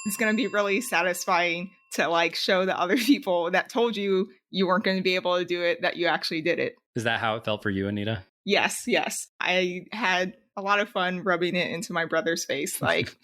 It's going to be really satisfying to like show the other people that told you you weren't going to be able to do it, that you actually did it. Is that how it felt for you, Anita? Yes. I had a lot of fun rubbing it into my brother's face. Like,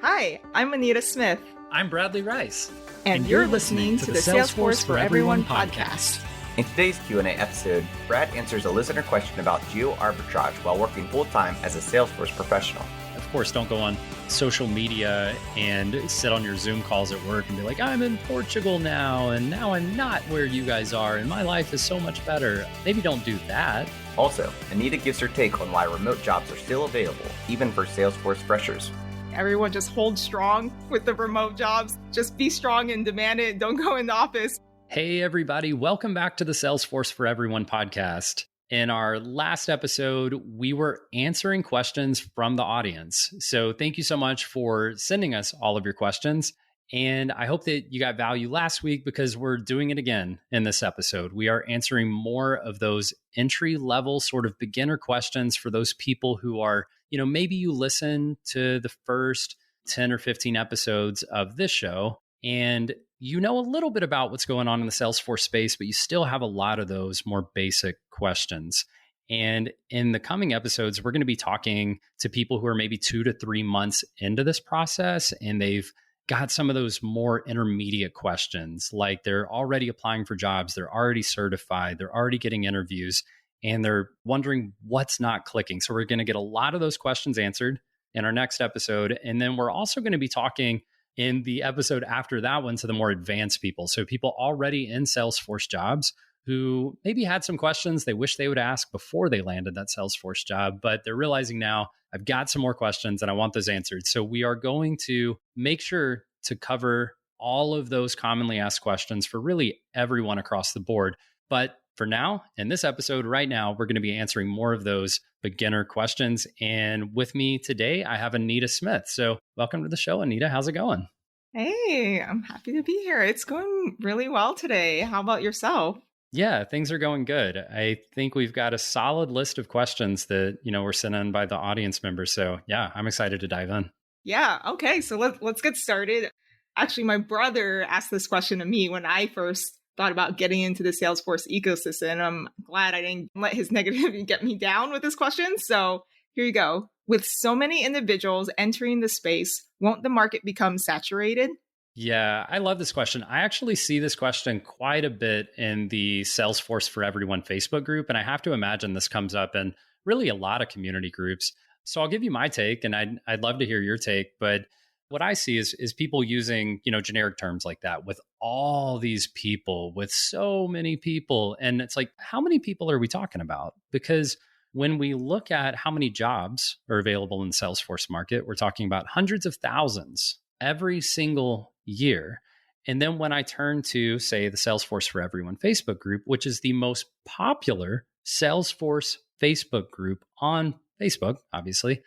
Hi, I'm Anita Smith. I'm Bradley Rice. And you're listening to the Salesforce for Everyone podcast. In today's Q&A episode, Brad answers a listener question about geo arbitrage while working full-time as a Salesforce professional. Of course, don't go on social media and sit on your Zoom calls at work and be like, I'm in Portugal now, and now I'm not where you guys are, and my life is so much better. Maybe don't do that. Also, Anita gives her take on why remote jobs are still available, even for Salesforce freshers. Everyone just hold strong with the remote jobs. Just be strong and demand it. Don't go in the office. Hey, everybody. Welcome back to the Salesforce for Everyone podcast. In our last episode, we were answering questions from the audience. So thank you so much for sending us all of your questions. And I hope that you got value last week because we're doing it again in this episode. We are answering more of those entry-level sort of beginner questions for those people who are, maybe you listen to the first 10 or 15 episodes of this show and you know a little bit about what's going on in the Salesforce space, but you still have a lot of those more basic questions. And in the coming episodes, we're going to be talking to people who are maybe 2 to 3 months into this process, and they've got some of those more intermediate questions, like they're already applying for jobs, they're already certified, they're already getting interviews, and they're wondering what's not clicking. So we're going to get a lot of those questions answered in our next episode. And then we're also going to be talking in the episode after that one to the more advanced people. So people already in Salesforce jobs who maybe had some questions they wish they would ask before they landed that Salesforce job, but they're realizing now, I've got some more questions and I want those answered. So we are going to make sure to cover all of those commonly asked questions for really everyone across the board. But for now, in this episode right now, we're going to be answering more of those beginner questions. And with me today, I have Anita Smith. So welcome to the show, Anita. How's it going? Hey, I'm happy to be here. It's going really well today. How about yourself? Yeah, things are going good. I think we've got a solid list of questions that, were sent in by the audience members. So yeah, I'm excited to dive in. Yeah. Okay. So let's get started. Actually, my brother asked this question to me when I first thought about getting into the Salesforce ecosystem. I'm glad I didn't let his negativity get me down with this question. So here you go. With so many individuals entering the space, won't the market become saturated? Yeah, I love this question. I actually see this question quite a bit in the Salesforce for Everyone Facebook group. And I have to imagine this comes up in really a lot of community groups. So I'll give you my take, and I'd love to hear your take. But what I see is people using, generic terms like that with all these people, with so many people. And it's like, how many people are we talking about? Because when we look at how many jobs are available in the Salesforce market, we're talking about hundreds of thousands every single year. And then when I turn to, say, the Salesforce for Everyone Facebook group, which is the most popular Salesforce Facebook group on Facebook, obviously,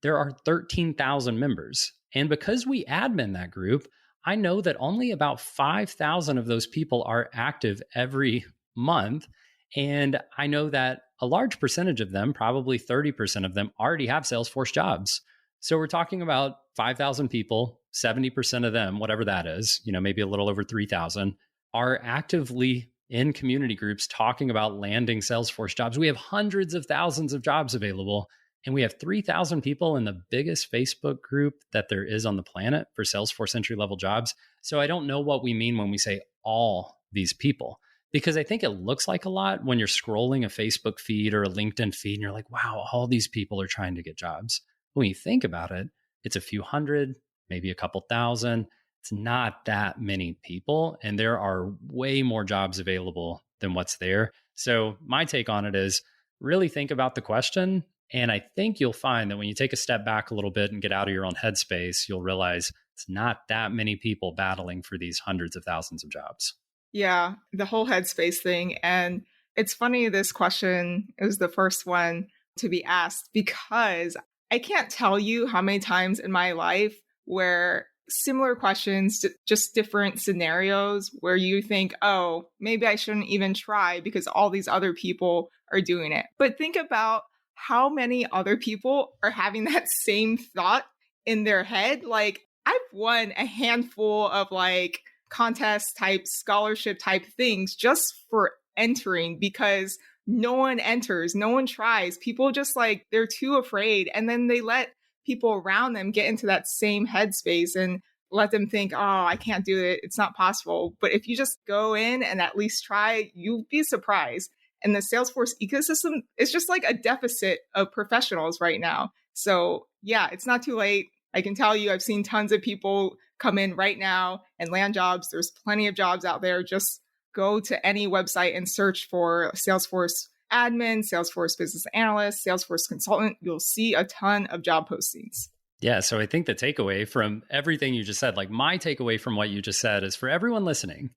there are 13,000 members. And because we admin that group, I know that only about 5,000 of those people are active every month. And I know that a large percentage of them, probably 30% of them, already have Salesforce jobs. So we're talking about 5,000 people, 70% of them, whatever that is, maybe a little over 3,000, are actively in community groups talking about landing Salesforce jobs. We have hundreds of thousands of jobs available, and we have 3,000 people in the biggest Facebook group that there is on the planet for Salesforce entry-level jobs. So I don't know what we mean when we say all these people, because I think it looks like a lot when you're scrolling a Facebook feed or a LinkedIn feed and you're like, wow, all these people are trying to get jobs. When you think about it, it's a few hundred, maybe a couple thousand. It's not that many people, and there are way more jobs available than what's there. So my take on it is really think about the question. And I think you'll find that when you take a step back a little bit and get out of your own headspace, you'll realize it's not that many people battling for these hundreds of thousands of jobs. Yeah, the whole headspace thing. And it's funny, this question is the first one to be asked because I can't tell you how many times in my life where similar questions, just different scenarios where you think, oh, maybe I shouldn't even try because all these other people are doing it. But think about how many other people are having that same thought in their head. Like I've won a handful of like contest type, scholarship type things just for entering because no one enters, no one tries. People just like, they're too afraid. And then they let people around them get into that same headspace and let them think, oh, I can't do it. It's not possible. But if you just go in and at least try, you'll be surprised. And the Salesforce ecosystem is just like a deficit of professionals right now. So yeah, it's not too late. I can tell you, I've seen tons of people come in right now and land jobs. There's plenty of jobs out there. Just go to any website and search for Salesforce admin, Salesforce business analyst, Salesforce consultant. You'll see a ton of job postings. Yeah. So I think the takeaway from everything you just said, like my takeaway from what you just said is for everyone listening,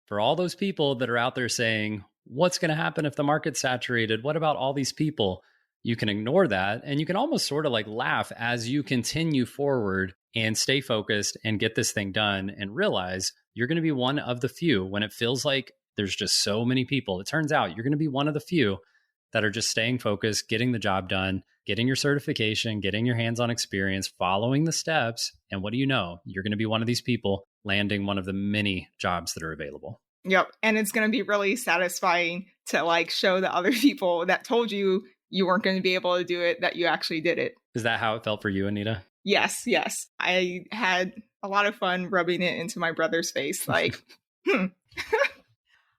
for all those people that are out there saying, what's going to happen if the market's saturated? What about all these people? You can ignore that and you can almost sort of like laugh as you continue forward and stay focused and get this thing done and realize you're going to be one of the few when it feels like there's just so many people. It turns out you're going to be one of the few that are just staying focused, getting the job done, getting your certification, getting your hands-on experience, following the steps. And what do you know? You're going to be one of these people landing one of the many jobs that are available. Yep. And it's going to be really satisfying to like show the other people that told you you weren't going to be able to do it, that you actually did it. Is that how it felt for you, Anita? Yes. I had a lot of fun rubbing it into my brother's face. Like,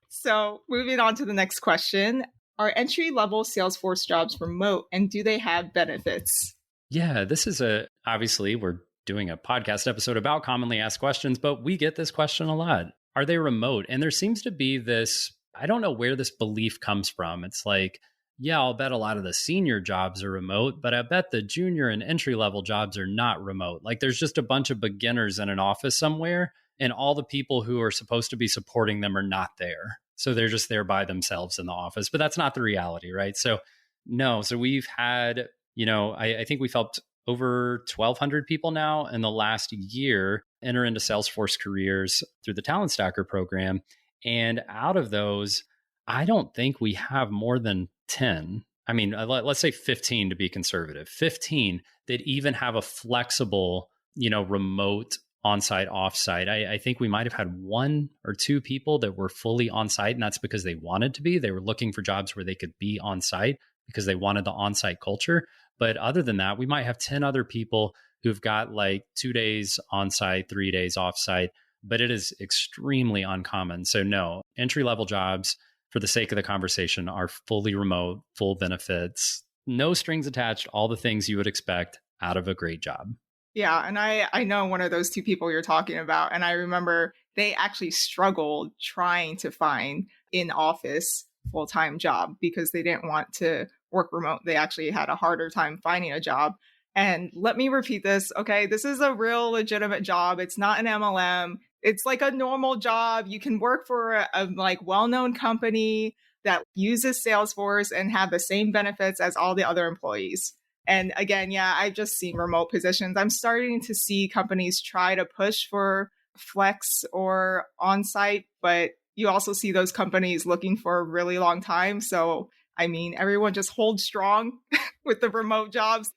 So moving on to the next question. Are entry-level Salesforce jobs remote and do they have benefits? Yeah, this is obviously we're doing a podcast episode about commonly asked questions, but we get this question a lot. Are they remote? And there seems to be this, I don't know where this belief comes from. It's like, yeah, I'll bet a lot of the senior jobs are remote, but I bet the junior and entry level jobs are not remote. Like there's just a bunch of beginners in an office somewhere and all the people who are supposed to be supporting them are not there. So they're just there by themselves in the office, but that's not the reality, right? So no, so we've had, I think we've helped over 1,200 people now in the last year enter into Salesforce careers through the Talent Stacker program. And out of those, I don't think we have more than 10. I mean, let's say 15 to be conservative, 15 that even have a flexible, remote on-site, off-site. I think we might have had one or two people that were fully on-site, and that's because they wanted to be. They were looking for jobs where they could be on-site because they wanted the on-site culture. But other than that, we might have 10 other people who've got like 2 days on-site, 3 days off-site, but it is extremely uncommon. So no, entry-level jobs, for the sake of the conversation, are fully remote, full benefits, no strings attached, all the things you would expect out of a great job. Yeah, and I know one of those two people you're talking about, and I remember they actually struggled trying to find in-office full-time job because they didn't want to work remote. They actually had a harder time finding a job. And let me repeat this, okay? This is a real legitimate job. It's not an MLM. It's like a normal job. You can work for a like well-known company that uses Salesforce and have the same benefits as all the other employees. And again, yeah, I've just seen remote positions. I'm starting to see companies try to push for flex or on-site, but you also see those companies looking for a really long time. So, I mean, everyone just hold strong with the remote jobs.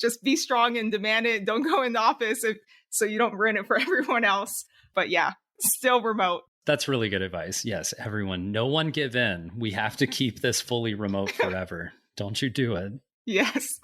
Just be strong and demand it. Don't go in the office so you don't ruin it for everyone else. But yeah, still remote. That's really good advice. Yes, everyone, no one give in. We have to keep this fully remote forever. Don't you do it. Yes.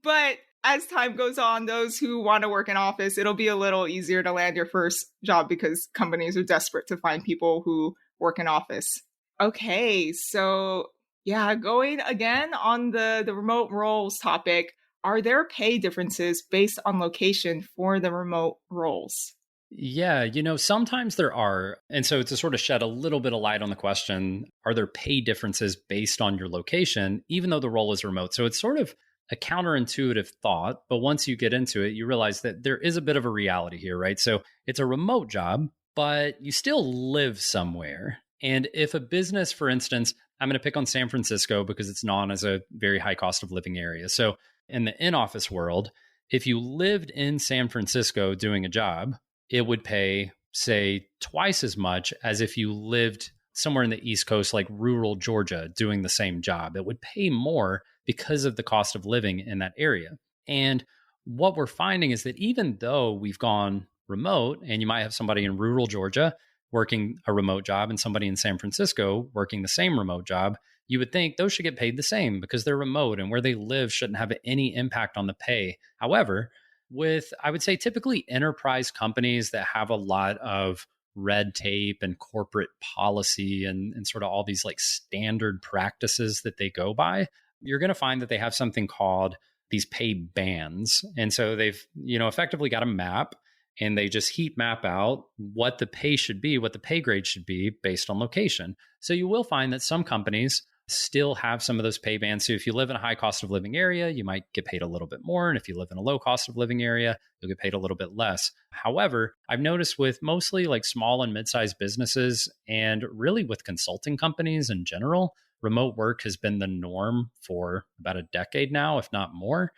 But as time goes on, those who want to work in office, it'll be a little easier to land your first job because companies are desperate to find people who work in office. Okay, so yeah, going again on the remote roles topic, are there pay differences based on location for the remote roles? Yeah, sometimes there are. And so to sort of shed a little bit of light on the question, are there pay differences based on your location, even though the role is remote? So it's sort of a counterintuitive thought, but once you get into it, you realize that there is a bit of a reality here, right? So it's a remote job, but you still live somewhere. And if a business, for instance, I'm going to pick on San Francisco because it's known as a very high cost of living area. So in the in-office world, if you lived in San Francisco doing a job, it would pay, say, twice as much as if you lived somewhere in the East Coast, like rural Georgia, doing the same job. It would pay more because of the cost of living in that area. And what we're finding is that even though we've gone remote, and you might have somebody in rural Georgia working a remote job and somebody in San Francisco working the same remote job, you would think those should get paid the same because they're remote and where they live shouldn't have any impact on the pay. However, with, I would say, typically enterprise companies that have a lot of red tape and corporate policy and sort of all these like standard practices that they go by, you're going to find that they have something called these pay bands. And so they've, effectively got a map, and they just heat map out what the pay should be, what the pay grade should be based on location. So you will find that some companies still have some of those pay bands. So if you live in a high cost of living area, you might get paid a little bit more. And if you live in a low cost of living area, you'll get paid a little bit less. However, I've noticed with mostly like small and mid-sized businesses, and really with consulting companies in general, remote work has been the norm for about a decade now, if not more.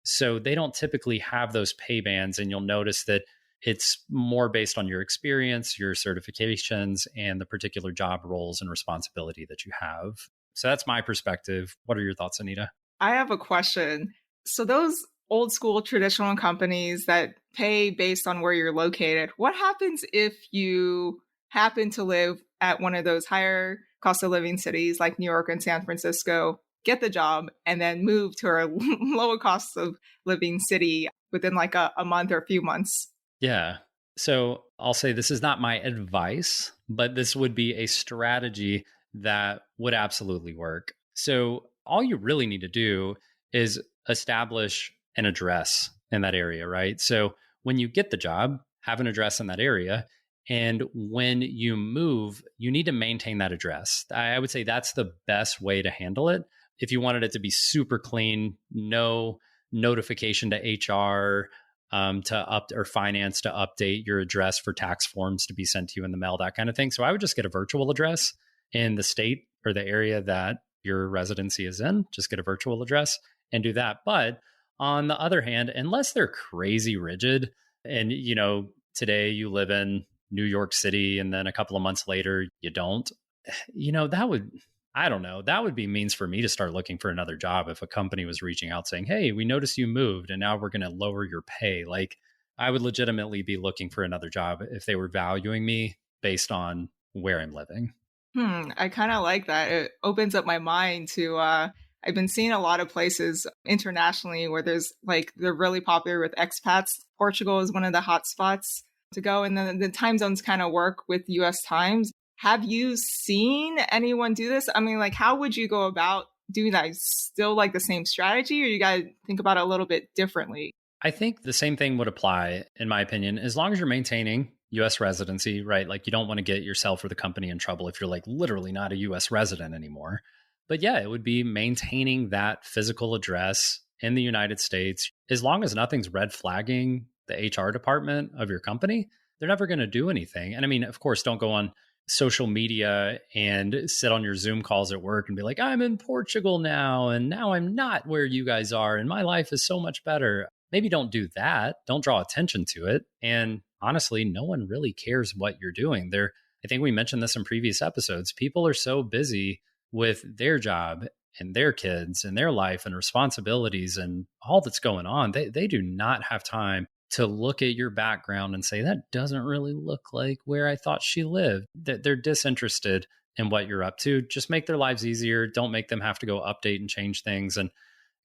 So they don't typically have those pay bands. And you'll notice that it's more based on your experience, your certifications, and the particular job roles and responsibility that you have. So that's my perspective. What are your thoughts, Anita? I have a question. So those old school traditional companies that pay based on where you're located, what happens if you happen to live at one of those higher cost of living cities like New York and San Francisco, get the job, and then move to a lower cost of living city within like a month or a few months? Yeah. So I'll say this is not my advice, but this would be a strategy that would absolutely work. So all you really need to do is establish an address in that area, right? So when you get the job, have an address in that area. And when you move, you need to maintain that address. I would say that's the best way to handle it. If you wanted it to be super clean, no notification to HR, or finance to update your address for tax forms to be sent to you in the mail, that kind of thing. So I would just get a virtual address in the state or the area that your residency is in. Just get a virtual address and do that. But on the other hand, unless they're crazy rigid and, today you live in New York City and then a couple of months later you don't, I don't know. That would be means for me to start looking for another job if a company was reaching out saying, hey, we noticed you moved and now we're going to lower your pay. Like, I would legitimately be looking for another job if they were valuing me based on where I'm living. I kind of like that. It opens up my mind to, I've been seeing a lot of places internationally where they're really popular with expats. Portugal is one of the hot spots to go. And then the time zones kind of work with US times. Have you seen anyone do this? I mean, like, how would you go about doing that? Still like the same strategy, or you got to think about it a little bit differently? I think the same thing would apply, in my opinion, as long as you're maintaining US residency, right? Like, you don't want to get yourself or the company in trouble if you're like literally not a US resident anymore. But yeah, it would be maintaining that physical address in the United States. As long as nothing's red flagging the HR department of your company, they're never going to do anything. And I mean, of course, don't go on social media and sit on your Zoom calls at work and be like, I'm in Portugal now, and now I'm not where you guys are, and my life is so much better. Maybe don't do that. Don't draw attention to it. And honestly, no one really cares what you're doing. I think we mentioned this in previous episodes. People are so busy with their job and their kids and their life and responsibilities and all that's going on. They do not have time to look at your background and say, that doesn't really look like where I thought she lived. They're disinterested in what you're up to. Just make their lives easier. Don't make them have to go update and change things and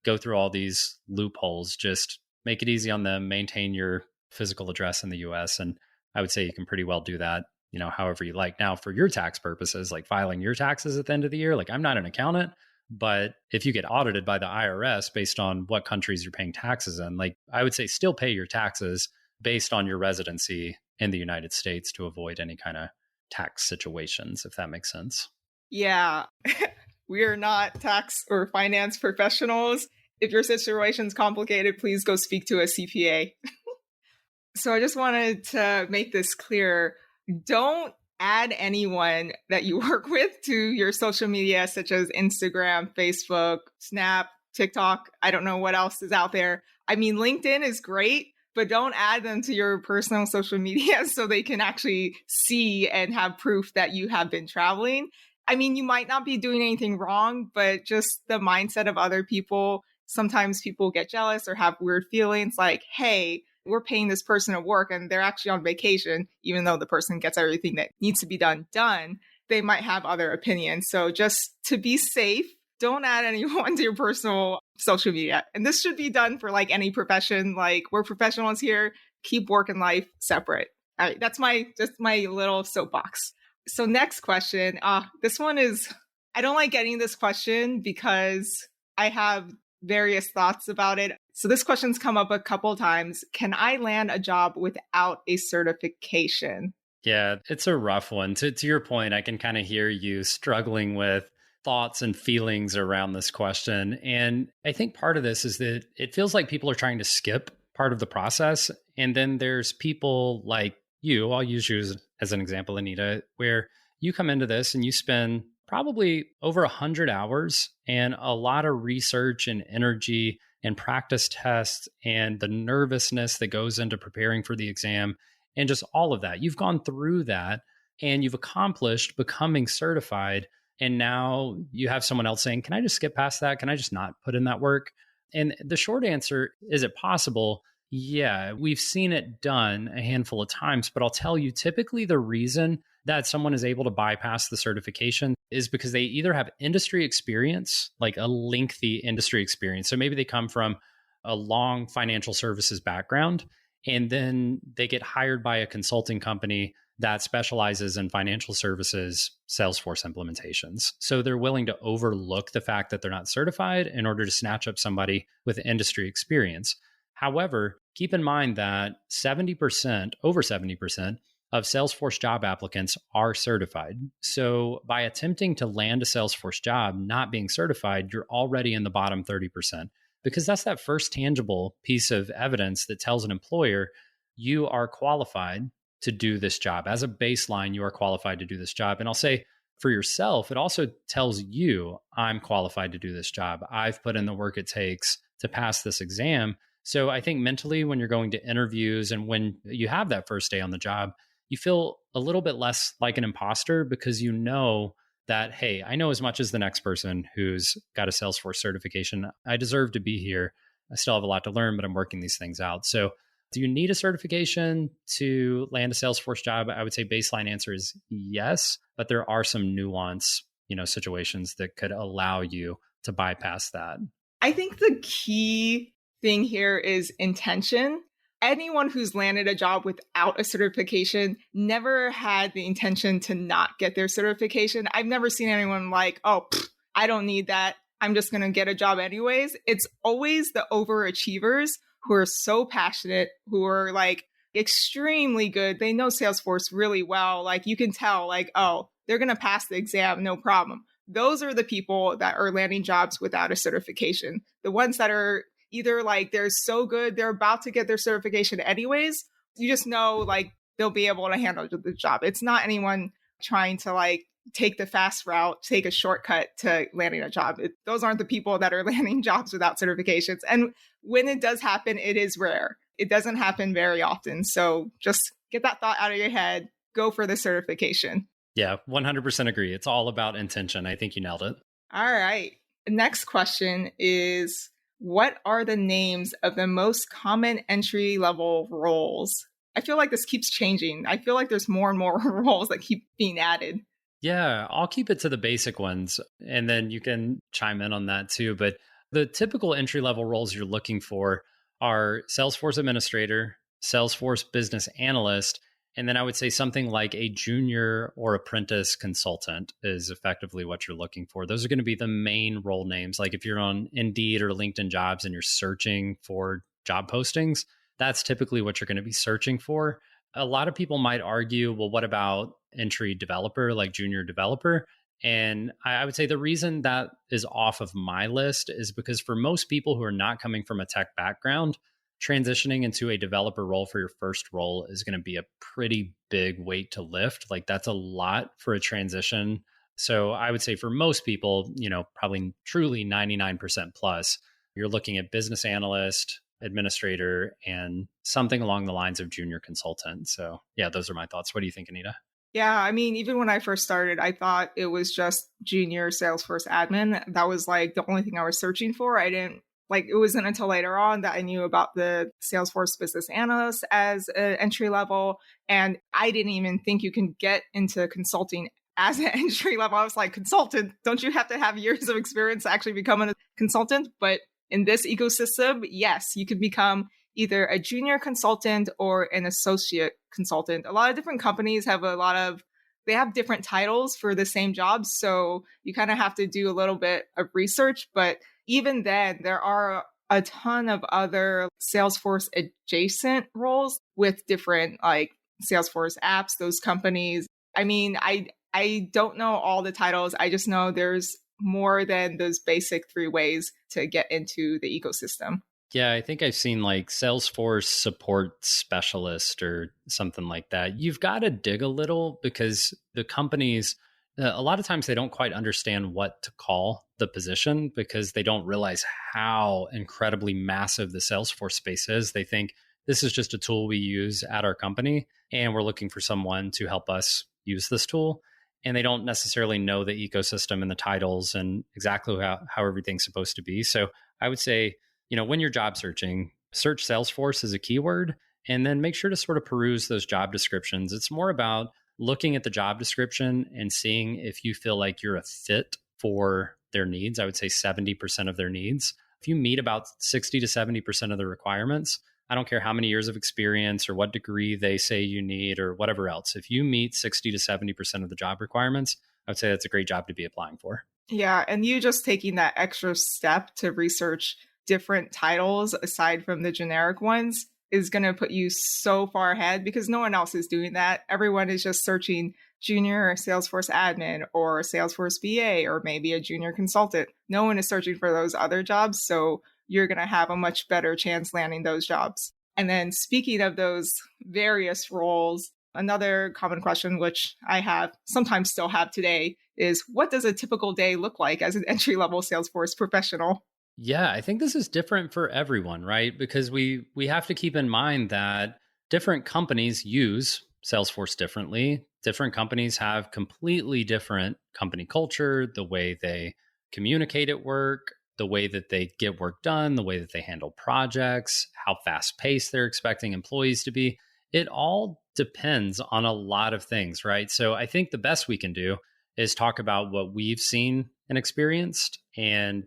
go through all these loopholes. Just make it easy on them. Maintain your physical address in the US. And I would say you can pretty well do that, however you like. Now, for your tax purposes, like filing your taxes at the end of the year, like, I'm not an accountant, but if you get audited by the IRS based on what countries you're paying taxes in, like, I would say still pay your taxes based on your residency in the United States to avoid any kind of tax situations, if that makes sense. Yeah, we are not tax or finance professionals. If your situation's complicated, please go speak to a CPA. So I just wanted to make this clear. Don't add anyone that you work with to your social media, such as Instagram, Facebook, Snap, TikTok. I don't know what else is out there. I mean, LinkedIn is great, but don't add them to your personal social media so they can actually see and have proof that you have been traveling. I mean, you might not be doing anything wrong, but just the mindset of other people sometimes people get jealous or have weird feelings like, hey, we're paying this person to work and they're actually on vacation, even though the person gets everything that needs to be done. They might have other opinions. So just to be safe, don't add anyone to your personal social media. And this should be done for like any profession. Like we're professionals here, keep work and life separate. All right, that's just my little soapbox. So next question. This one is, I don't like getting this question because I have various thoughts about it. So this question's come up a couple of times. Can I land a job without a certification? Yeah, it's a rough one. To your point, I can kind of hear you struggling with thoughts and feelings around this question. And I think part of this is that it feels like people are trying to skip part of the process. And then there's people like you, I'll use you as an example, Anita, where you come into this and you spend probably over 100 hours and a lot of research and energy and practice tests and the nervousness that goes into preparing for the exam and just all of that. You've gone through that and you've accomplished becoming certified. And now you have someone else saying, can I just skip past that? Can I just not put in that work? And the short answer, is it possible? Yeah, we've seen it done a handful of times, but I'll tell you, typically the reason that someone is able to bypass the certification is because they either have industry experience, like a lengthy industry experience. So maybe they come from a long financial services background, and then they get hired by a consulting company that specializes in financial services Salesforce implementations. So they're willing to overlook the fact that they're not certified in order to snatch up somebody with industry experience. However, keep in mind that 70%, over 70% of Salesforce job applicants are certified. So by attempting to land a Salesforce job not being certified, you're already in the bottom 30%, because that's that first tangible piece of evidence that tells an employer you are qualified to do this job. As a baseline, you are qualified to do this job. And I'll say for yourself, it also tells you, I'm qualified to do this job. I've put in the work it takes to pass this exam. So I think mentally, when you're going to interviews and when you have that first day on the job, you feel a little bit less like an imposter because you know that, hey, I know as much as the next person who's got a Salesforce certification. I deserve to be here. I still have a lot to learn, but I'm working these things out. So do you need a certification to land a Salesforce job? I would say baseline answer is yes, but there are some nuance, situations that could allow you to bypass that. I think the key thing here is intention. Anyone who's landed a job without a certification never had the intention to not get their certification. I've never seen anyone like, I don't need that. I'm just going to get a job anyways. It's always the overachievers who are so passionate, who are like extremely good. They know Salesforce really well. Like you can tell like, they're going to pass the exam, no problem. Those are the people that are landing jobs without a certification. The ones that are either like they're so good, they're about to get their certification anyways. You just know like they'll be able to handle the job. It's not anyone trying to like take the fast route, take a shortcut to landing a job. Those aren't the people that are landing jobs without certifications. And when it does happen, it is rare. It doesn't happen very often. So just get that thought out of your head. Go for the certification. Yeah, 100% agree. It's all about intention. I think you nailed it. All right. Next question is, what are the names of the most common entry-level roles? I feel like this keeps changing. I feel like there's more and more roles that keep being added. Yeah, I'll keep it to the basic ones, and then you can chime in on that too. But the typical entry-level roles you're looking for are Salesforce administrator, Salesforce business analyst, and then I would say something like a junior or apprentice consultant is effectively what you're looking for. Those are going to be the main role names. Like if you're on Indeed or LinkedIn Jobs and you're searching for job postings, that's typically what you're going to be searching for. A lot of people might argue, well, what about entry developer, like junior developer? And I would say the reason that is off of my list is because for most people who are not coming from a tech background, transitioning into a developer role for your first role is going to be a pretty big weight to lift. Like that's a lot for a transition. So I would say for most people, probably truly 99% plus, you're looking at business analyst, administrator, and something along the lines of junior consultant. So yeah, those are my thoughts. What do you think, Anita? Yeah, I mean, even when I first started, I thought it was just junior Salesforce admin. That was like the only thing I was searching for. I didn't Like, it wasn't until later on that I knew about the Salesforce business analyst as an entry level. And I didn't even think you can get into consulting as an entry level. I was like, consultant, don't you have to have years of experience to actually become a consultant? But in this ecosystem, yes, you could become either a junior consultant or an associate consultant. A lot of different companies have they have different titles for the same jobs. So you kind of have to do a little bit of research. But even then, there are a ton of other Salesforce adjacent roles with different like Salesforce apps, those companies. I mean, I don't know all the titles. I just know there's more than those basic three ways to get into the ecosystem. Yeah, I think I've seen like Salesforce support specialist or something like that. You've got to dig a little because the companies, a lot of times they don't quite understand what to call the position because they don't realize how incredibly massive the Salesforce space is. They think this is just a tool we use at our company and we're looking for someone to help us use this tool. And they don't necessarily know the ecosystem and the titles and exactly how everything's supposed to be. So I would say, when you're job searching, search Salesforce as a keyword and then make sure to sort of peruse those job descriptions. It's more about looking at the job description and seeing if you feel like you're a fit for their needs. I would say 70% of their needs. If you meet about 60 to 70% of the requirements, I don't care how many years of experience or what degree they say you need or whatever else. If you meet 60 to 70% of the job requirements, I would say that's a great job to be applying for. Yeah. And you just taking that extra step to research different titles aside from the generic ones is going to put you so far ahead because no one else is doing that. Everyone is just searching junior Salesforce admin or Salesforce BA or maybe a junior consultant. No one is searching for those other jobs. So you're going to have a much better chance landing those jobs. And then speaking of those various roles, another common question, which I have sometimes still have today, is what does a typical day look like as an entry-level Salesforce professional? Yeah, I think this is different for everyone, right? Because we have to keep in mind that different companies use Salesforce differently. Different companies have completely different company culture, the way they communicate at work, the way that they get work done, the way that they handle projects, how fast paced they're expecting employees to be. It all depends on a lot of things, right? So I think the best we can do is talk about what we've seen and experienced and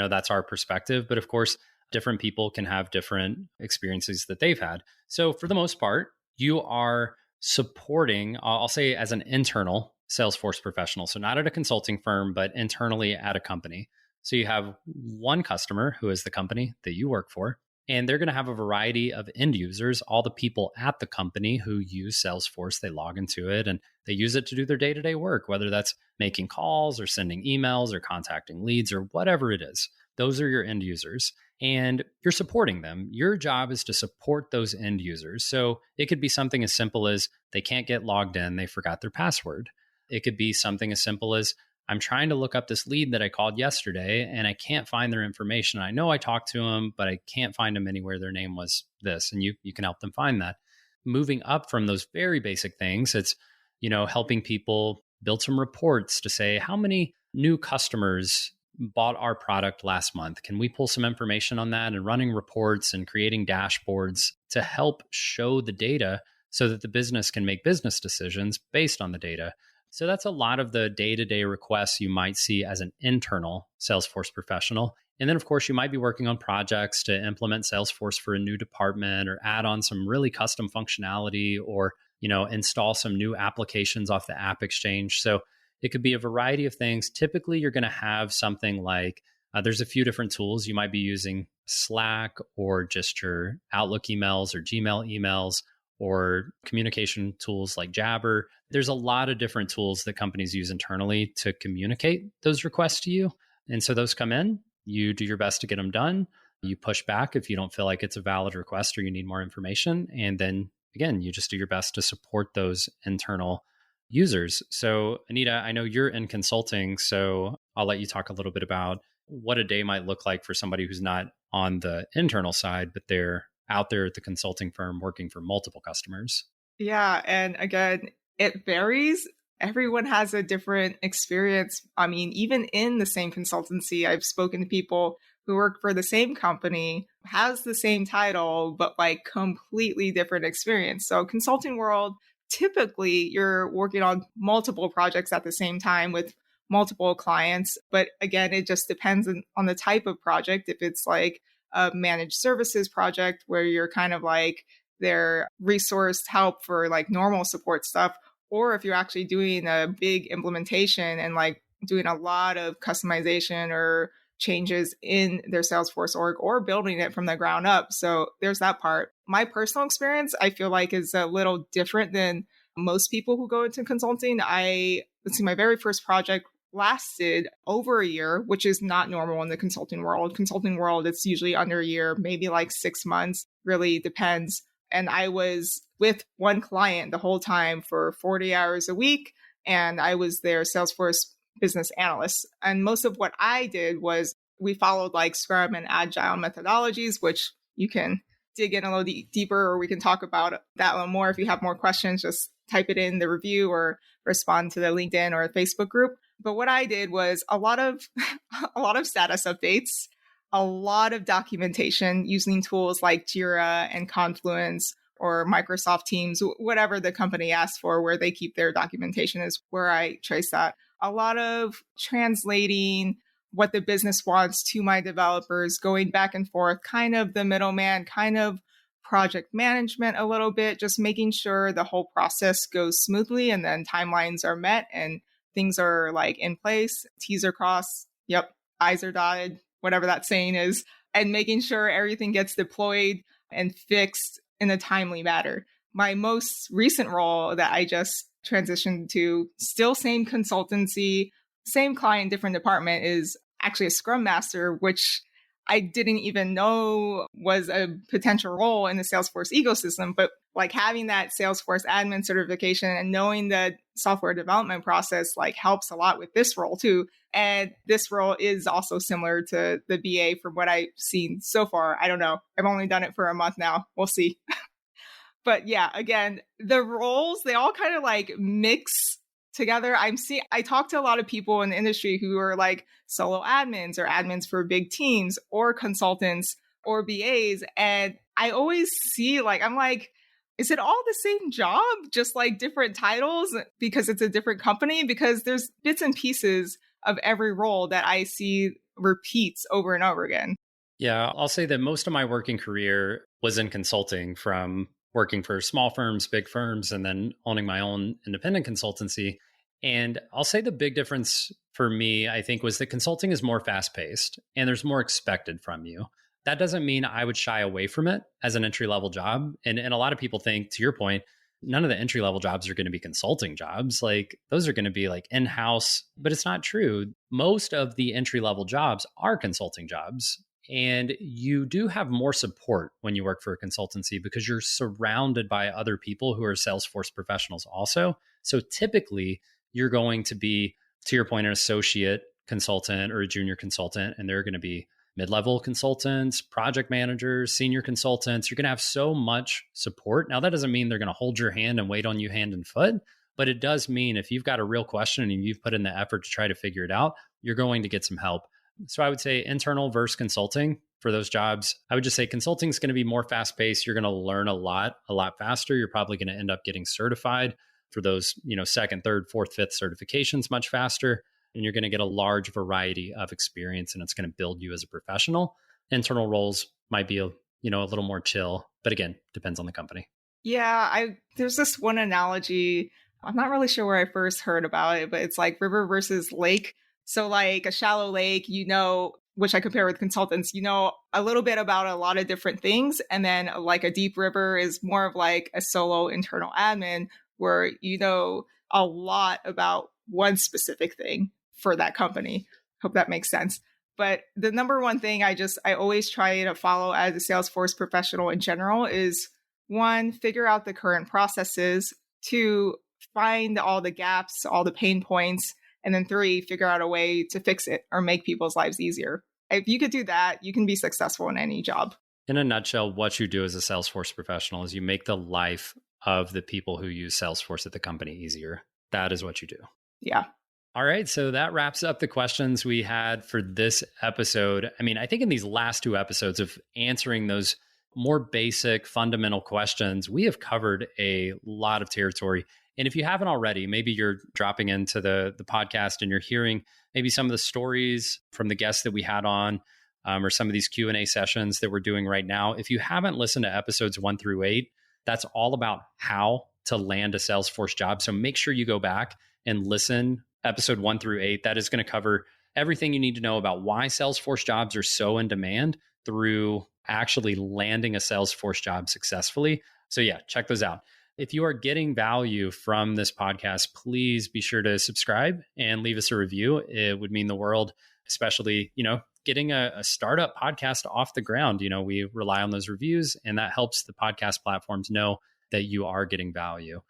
that's our perspective. But of course, different people can have different experiences that they've had. So for the most part, you are supporting, I'll say as an internal Salesforce professional. So not at a consulting firm, but internally at a company. So you have one customer who is the company that you work for, and they're going to have a variety of end users, all the people at the company who use Salesforce. They log into it and they use it to do their day-to-day work, whether that's making calls or sending emails or contacting leads or whatever it is. Those are your end users and you're supporting them. Your job is to support those end users. So it could be something as simple as they can't get logged in, they forgot their password. It could be something as simple as I'm trying to look up this lead that I called yesterday and I can't find their information. I know I talked to them, but I can't find them anywhere. Their name was this, and you can help them find that. Moving up from those very basic things, it's, helping people build some reports to say how many new customers bought our product last month. Can we pull some information on that? And running reports and creating dashboards to help show the data so that the business can make business decisions based on the data. So that's a lot of the day-to-day requests you might see as an internal Salesforce professional. And then, of course, you might be working on projects to implement Salesforce for a new department or add on some really custom functionality or, install some new applications off the App Exchange. So it could be a variety of things. Typically, you're going to have something like there's a few different tools. You might be using Slack or just your Outlook emails or Gmail emails or communication tools like Jabber. There's a lot of different tools that companies use internally to communicate those requests to you. And so those come in, you do your best to get them done. You push back if you don't feel like it's a valid request or you need more information. And then again, you just do your best to support those internal users. So Anita, I know you're in consulting, so I'll let you talk a little bit about what a day might look like for somebody who's not on the internal side, but they're out there at the consulting firm working for multiple customers. Yeah. And again, it varies. Everyone has a different experience. I mean, even in the same consultancy, I've spoken to people who work for the same company, has the same title, but like completely different experience. So consulting world, typically you're working on multiple projects at the same time with multiple clients. But again, it just depends on the type of project. If it's like a managed services project where you're kind of like their resourced help for like normal support stuff, or if you're actually doing a big implementation and like doing a lot of customization or changes in their Salesforce org or building it from the ground up. So there's that part. My personal experience, I feel like, is a little different than most people who go into consulting. Let's see, my very first project lasted over a year, which is not normal in the consulting world. Consulting world, it's usually under a year, maybe like 6 months, really depends. And I was with one client the whole time for 40 hours a week. And I was their Salesforce business analyst. And most of what I did was we followed like Scrum and Agile methodologies, which you can dig in a little deeper, or we can talk about that a little more. If you have more questions, just type it in the review or respond to the LinkedIn or Facebook group. But what I did was a lot of a lot of status updates, a lot of documentation using tools like Jira and Confluence or Microsoft Teams, whatever the company asks for, where they keep their documentation is where I trace that. A lot of translating what the business wants to my developers, going back and forth, kind of the middleman, kind of project management a little bit, just making sure the whole process goes smoothly and then timelines are met and things are like in place, T's are crossed, yep, I's are dotted, whatever that saying is, and making sure everything gets deployed and fixed in a timely manner. My most recent role that I just transitioned to, still same consultancy, same client, different department, is actually a Scrum Master, which I didn't even know was a potential role in the Salesforce ecosystem. But like having that Salesforce admin certification and knowing the software development process like helps a lot with this role too. And this role is also similar to the BA from what I've seen so far. I don't know. I've only done it for a month now. We'll see. But yeah, again, the roles, they all kind of like mix together. I talk to a lot of people in the industry who are like solo admins or admins for big teams or consultants or BAs. And I always see like, I'm like, is it all the same job? Just like different titles because it's a different company? Because there's bits and pieces of every role that I see repeats over and over again. Yeah, I'll say that most of my working career was in consulting, from working for small firms, big firms, and then owning my own independent consultancy. And I'll say the big difference for me, I think, was that consulting is more fast paced and there's more expected from you. That doesn't mean I would shy away from it as an entry level job. And a lot of people think, to your point, none of the entry level jobs are going to be consulting jobs. Like those are going to be like in-house, but it's not true. Most of the entry level jobs are consulting jobs. And you do have more support when you work for a consultancy because you're surrounded by other people who are Salesforce professionals also. So typically you're going to be, to your point, an associate consultant or a junior consultant, and they're going to be mid-level consultants, project managers, senior consultants. You're going to have so much support. Now, that doesn't mean they're going to hold your hand and wait on you hand and foot, but it does mean if you've got a real question and you've put in the effort to try to figure it out, you're going to get some help. So I would say internal versus consulting for those jobs. I would just say consulting is going to be more fast-paced. You're going to learn a lot faster. You're probably going to end up getting certified for those, second, third, fourth, fifth certifications much faster. And you're going to get a large variety of experience, and it's going to build you as a professional. Internal roles might be a little more chill, but again, depends on the company. Yeah, there's this one analogy. I'm not really sure where I first heard about it, but it's like river versus lake. So like a shallow lake, which I compare with consultants, a little bit about a lot of different things. And then like a deep river is more of like a solo internal admin where you know a lot about one specific thing for that company. Hope that makes sense. But the number one thing I always try to follow as a Salesforce professional in general is 1, figure out the current processes, 2, find all the gaps, all the pain points, and then 3, figure out a way to fix it or make people's lives easier. If you could do that, you can be successful in any job. In a nutshell, what you do as a Salesforce professional is you make the life of the people who use Salesforce at the company easier. That is what you do. Yeah. All right, so that wraps up the questions we had for this episode. I mean, I think in these last two episodes of answering those more basic, fundamental questions, we have covered a lot of territory. And if you haven't already, maybe you're dropping into the podcast and you're hearing maybe some of the stories from the guests that we had on, or some of these Q&A sessions that we're doing right now. If you haven't listened to episodes 1 through 8, that's all about how to land a Salesforce job. So make sure you go back and listen episode 1 through 8. That is going to cover everything you need to know about why Salesforce jobs are so in demand through actually landing a Salesforce job successfully. So yeah, check those out. If you are getting value from this podcast, please be sure to subscribe and leave us a review. It would mean the world, especially, getting a startup podcast off the ground. We rely on those reviews, and that helps the podcast platforms know that you are getting value.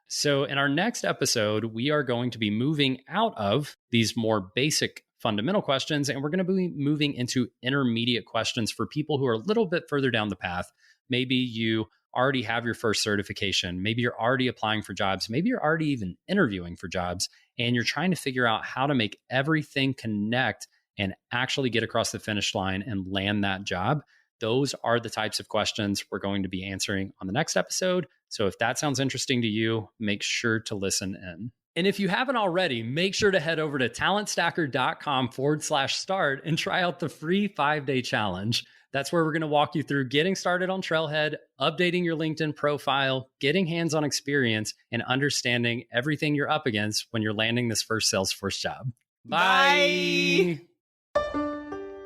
So in our next episode, we are going to be moving out of these more basic fundamental questions, and we're going to be moving into intermediate questions for people who are a little bit further down the path. Maybe you already have your first certification. Maybe you're already applying for jobs. Maybe you're already even interviewing for jobs, and you're trying to figure out how to make everything connect and actually get across the finish line and land that job. Those are the types of questions we're going to be answering on the next episode. So if that sounds interesting to you, make sure to listen in. And if you haven't already, make sure to head over to talentstacker.com/start and try out the free 5-day challenge. That's where we're going to walk you through getting started on Trailhead, updating your LinkedIn profile, getting hands-on experience, and understanding everything you're up against when you're landing this first Salesforce job. Bye.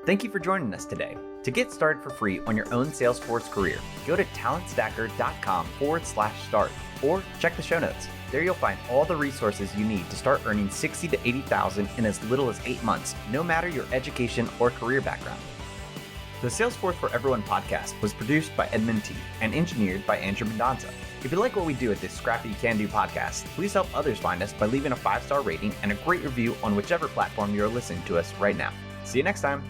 Thank you for joining us today. To get started for free on your own Salesforce career, go to talentstacker.com/start or check the show notes. There you'll find all the resources you need to start earning $60,000 to $80,000 in as little as 8 months, no matter your education or career background. The Salesforce for Everyone podcast was produced by Edmund T. and engineered by Andrew Mendonza. If you like what we do at this scrappy can-do podcast, please help others find us by leaving a 5-star rating and a great review on whichever platform you're listening to us right now. See you next time.